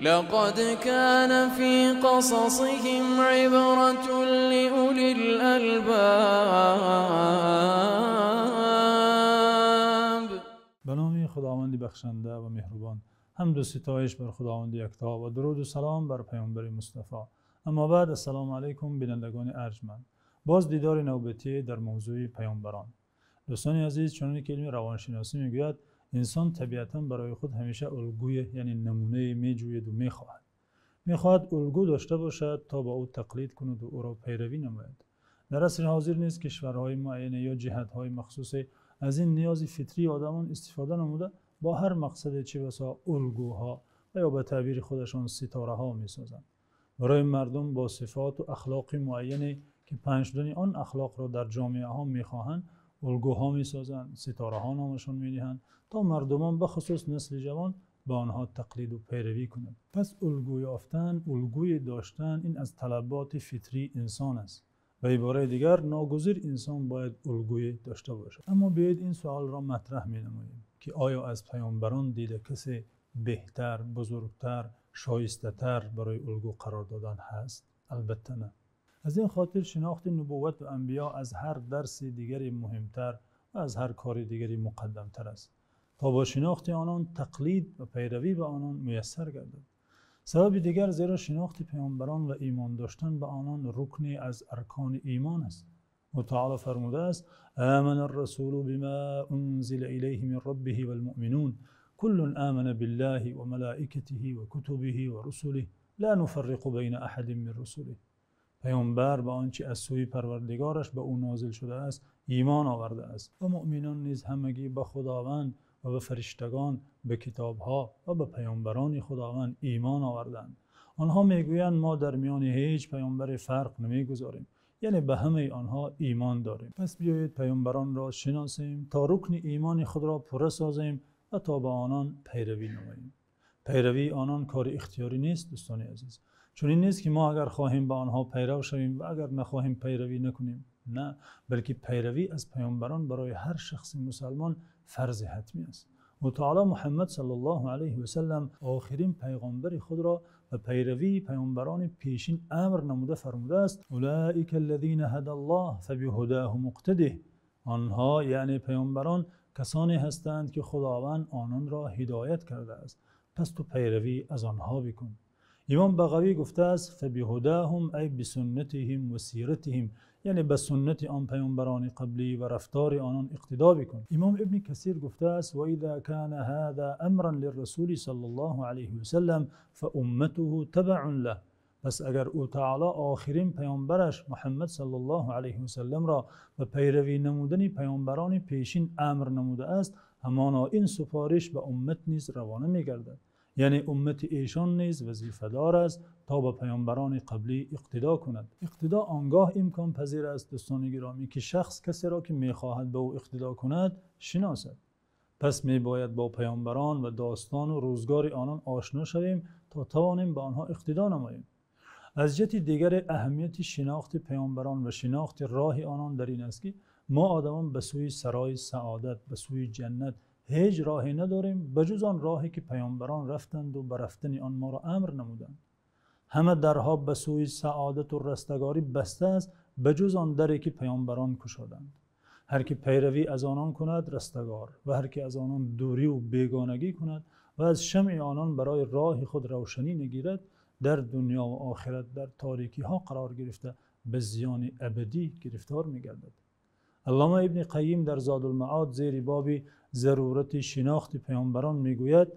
لقد كان في قصصهم عبرة لأولي الألباب. به نام خداوند بخشنده و مهربان. حمد و ستایش بر خداوند یکتا و درود و سلام بر پیامبر مصطفی. اما بعد، السلام علیکم بینندگان ارجمند. باز دیدار نوبتی در موضوع پیامبران. دوستان عزیز، چنانکه که علم روانشناسی میگوید انسان طبیعتاً برای خود همیشه الگوی، یعنی نمونه میجوید و میخواهد الگو داشته باشد تا با او تقلید کند و او را پیروی نماید. در عصر حاضر نیز کشورهای معینه یا جهت‌های مخصوصی از این نیاز فطری آدمان استفاده نموده با هر مقصد چه بسا الگوها و یا به تعبیر خودشان ستاره ها میسازند. برای مردم با صفات و اخلاق معینی که پنجدنی آن اخلاق را در جامعه ها میخواهند الگوها میسازند، ستاره ها نامشان میدهند تا مردمان به خصوص نسل جوان با آنها تقلید و پیروی کنند. پس الگوی یافتن، الگوی داشتن، این از طلبات فطری انسان است. به عباره دیگر ناگزیر انسان باید الگوی داشته باشد. اما بیایید این سوال را مطرح می نماییم که آیا از پیامبران دیده کسی بهتر، بزرگتر، شایسته تر برای الگو قرار دادن هست؟ البته نه. از این خاطر شناخت نبوت و انبیا از هر درس دیگری مهمتر و از هر کار دیگری مقدمتر است تا با شناخت آنان تقلید و پیروی به آنان میسر گردد. سبب دیگر زیرا شناخت پیامبران و ایمان داشتن به آنان رکنی از ارکان ایمان است. و تعالی فرموده است: آمن الرسول بما انزل الیه من ربه والمؤمنون كل آمن بالله و ملائکته و کتبه و رسله لا نفرق بین احد من رسله. پیامبر به آنچه از سوی پروردگارش به او نازل شده است ایمان آورده است و مؤمنان نیز همگی به خداوند و به فرشتگان، به کتابها و به پیامبران خداوند ایمان آوردند. آنها میگویند ما در میان هیچ پیامبر فرق نمیگذاریم، یعنی به همه آنها ایمان داریم. پس بیایید پیامبران را شناسیم تا رکن ایمان خود را پوره سازیم و تا به آنان پیروی نماییم. پیروی آنان کار اختیاری نیست دوستان عزیز. چون این نیست که ما اگر خواهیم به آنها پیرو شویم و اگر نخواهیم پیروی نکنیم. نه، بلکه پیروی از پیامبران برای هر شخص مسلمان فرض حتمی است. و تعالی محمد صلی الله علیه و سلم آخرین پیغمبر خود را به پیروی پیامبران پیشین امر نموده فرموده است: اولئک الذین هدی الله فبهداه مقتده. آنها یعنی پیامبران کسانی هستند که خداوند آنان را هدایت کرده است، پس تو پیروی از آنها بکن. امام بغوی گفته است: فبهداهم ای بسنتهم و سیرتهم، یعنی به سنت آن پیامبران قبلی و رفتار آنان اقتدا بکن. امام ابن کثیر گفته است: و اذا کان هذا امرا للرسول صلی الله علیه و سلم فامته تبع له. پس اگر او تعالی آخرین پیامبرش محمد صلی الله علیه و سلم را به پیروی نمودن پیامبران پیشین امر نموده است، همانا این سفارش به امت نیز روانه می‌گردد. یعنی امت ایشان نیز وظیفه دار است تا به پیامبران قبلی اقتدا کند. اقتدا آنگاه امکان پذیر است دوستان گرامی که شخص کسی را که میخواهد به او اقتدا کند شناسد. پس میباید با پیامبران و داستان و روزگار آنان آشنا شویم تا توانیم به آنها اقتدا نماییم. از جهت دیگر اهمیت شناخت پیامبران و شناخت راه آنان در این است که ما آدمان به سوی سرای سعادت، به سوی جنت هیچ راهی نداریم بجز آن راهی که پیامبران رفتند و به رفتن آن ما را امر نمودند. همه درها به سوی سعادت و رستگاری بسته است بجز آن دری که پیامبران گشادند. هر که پیروی از آنان کند رستگار و هر که از آنان دوری و بیگانگی کند و از شمع آنان برای راه خود روشنی نگیرد، در دنیا و آخرت در تاریکی ها قرار گرفته به زیان ابدی گرفتار می‌گردد. علامه ابن قیم در زاد المعاد زیر باب ضرورت شناخت پیامبران میگوید: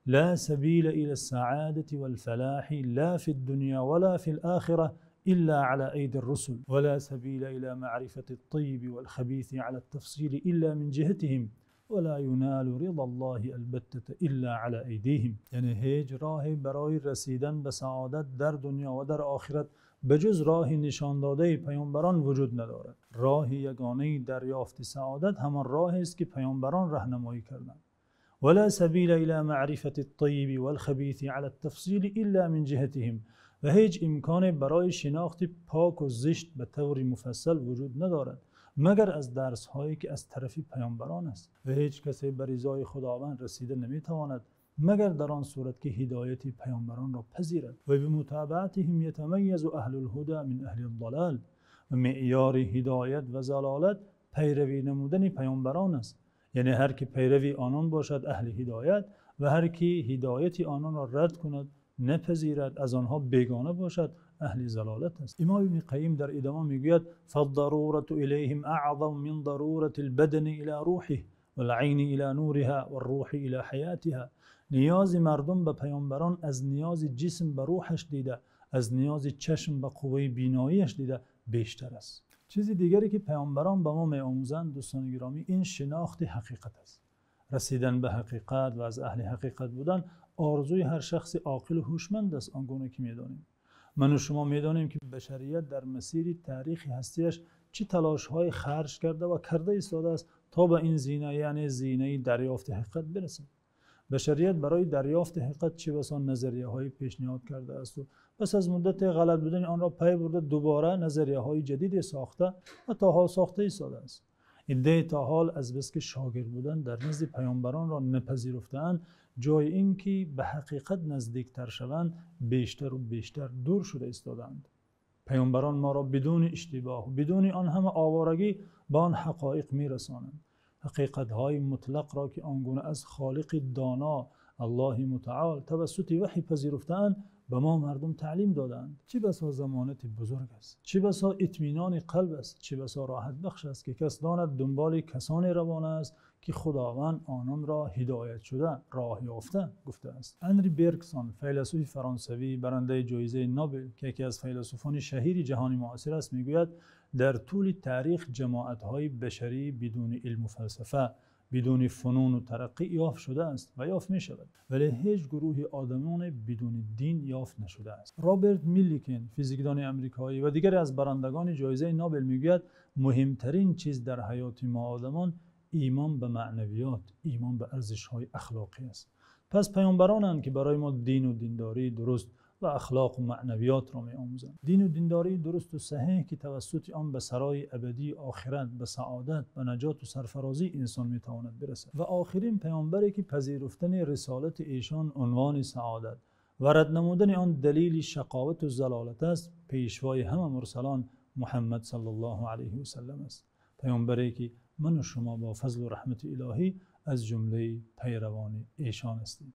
لا سبیل الى السعادة والفلاح لا في الدنيا ولا في الآخرة إلا على أيدي الرسل ولا سبيل إلى معرفة الطيب والخبيث على التفصيل إلا من جهتهم ولا ينال رضا الله البتة إلا على أيديهم. یعنی هیچ راهی برای رسیدن به سعادت در دنیا و در آخرت بجز راه نشان داده پیامبران وجود ندارد. راه یگانه دریافت سعادت همان راهی است که پیامبران راهنمایی کردند. ولا سبیل الی معرفة الطیب والخبیث علی التفصیل الا من جهتهم. و هیچ امکان برای شناخت پاک و زشت به طور مفصل وجود ندارد مگر از درس هایی که از طرف پیامبران است. و هیچ کسی به رضای خداوند رسیده نمیتواند مگر در آن صورت که هدایت پیامبران را پذیرد و به متابعتهم یتمیز اهل الهدى من اهل الضلال و معیار هدایت و ضلالت پیروی نمودن پیامبران است. یعنی هر کی پیروی آنان باشد اهل هدایت و هر کی هدایت آنان را رد کند نپذیرد از آنها بیگانه باشد اهل ضلالت است. امام ابن قیم در ادامه میگوید فالضروره الیهم اعظم من ضروره البدن الى روحه والعین الی نورها والروح الی حیاتها. نیاز مردم به پیامبران از نیاز جسم به روحش دیده، از نیاز چشم به قوه بیناییش دیده بیشتر است. چیزی دیگری که پیامبران به ما می‌آموزند دوستان گرامی این شناخت حقیقت است. رسیدن به حقیقت و از اهل حقیقت بودن آرزوی هر شخص عاقل و هوشمند است. آنگونه که می‌دانیم من و شما می‌دانیم که بشریت در مسیر تاریخی هستیش چه تلاش‌های خرج کرده و کرده ایستاده است تا به این زینه یعنی زینه دریافت حقیقت برسد. بشریت برای دریافت حقیقت چه بسا نظریه‌های پیشنهاد کرده است و پس از مدت غلط بودن آن را پی برده دوباره نظریه‌های جدید ساخته و تا حال ساخته ایستاده است. عده تا حال از بس که شاگرد بودن در نزد پیامبران را نپذیرفتند، جای اینکه به حقیقت نزدیکتر شوند بیشتر و بیشتر دور شده ایستادند. پیامبران ما را بدون اشتباه و بدون آن همه آوارگی به آن حقایق میرسانند. حقیقت‌های مطلق را که آنگونه از خالق دانا الله متعال توسط وحی پذیرفتند به ما مردم تعلیم دادند. چه بسا ضمانت بزرگ است، چه بسا اطمینان قلب است، چه بسا راحت بخش است که کس داند دنبال کسانی روانه است که خداوند آنان را هدایت شده راه یافته گفته است. هنری برگسون فیلسوف فرانسوی برنده جایزه نوبل که یکی از فیلسوفان شهیر جهان معاصر است میگوید در طول تاریخ جماعت‌های بشری بدون علم و فلسفه، بدون فنون و ترقی یافت شده است و یافت می شود، ولی هیچ گروه آدمیان بدون دین یافت نشده است. رابرت میلیکن فیزیکدان آمریکایی و دیگری از برندگان جایزه نوبل میگوید مهمترین چیز در حیات ما آدمان ایمان به معنویات، ایمان به ارزش‌های اخلاقی است. پس پیامبرانند که برای ما دین و دینداری درست و اخلاق و معنویات را می آموزند. دین و دینداری درست و صحیح که توسط آن به سرای ابدی آخرت، به سعادت، به نجات و سرفرازی انسان می تواند برسد. و آخرین پیامبری که پذیرفتن رسالت ایشان عنوان سعادت و رد نمودن آن دلیل شقاوت و ضلالت است، پیشوای همه مرسلان محمد صلی الله علیه و سلم است. پیامبری که من و شما با فضل و رحمت الهی از جمله پیروان ایشان هستیم.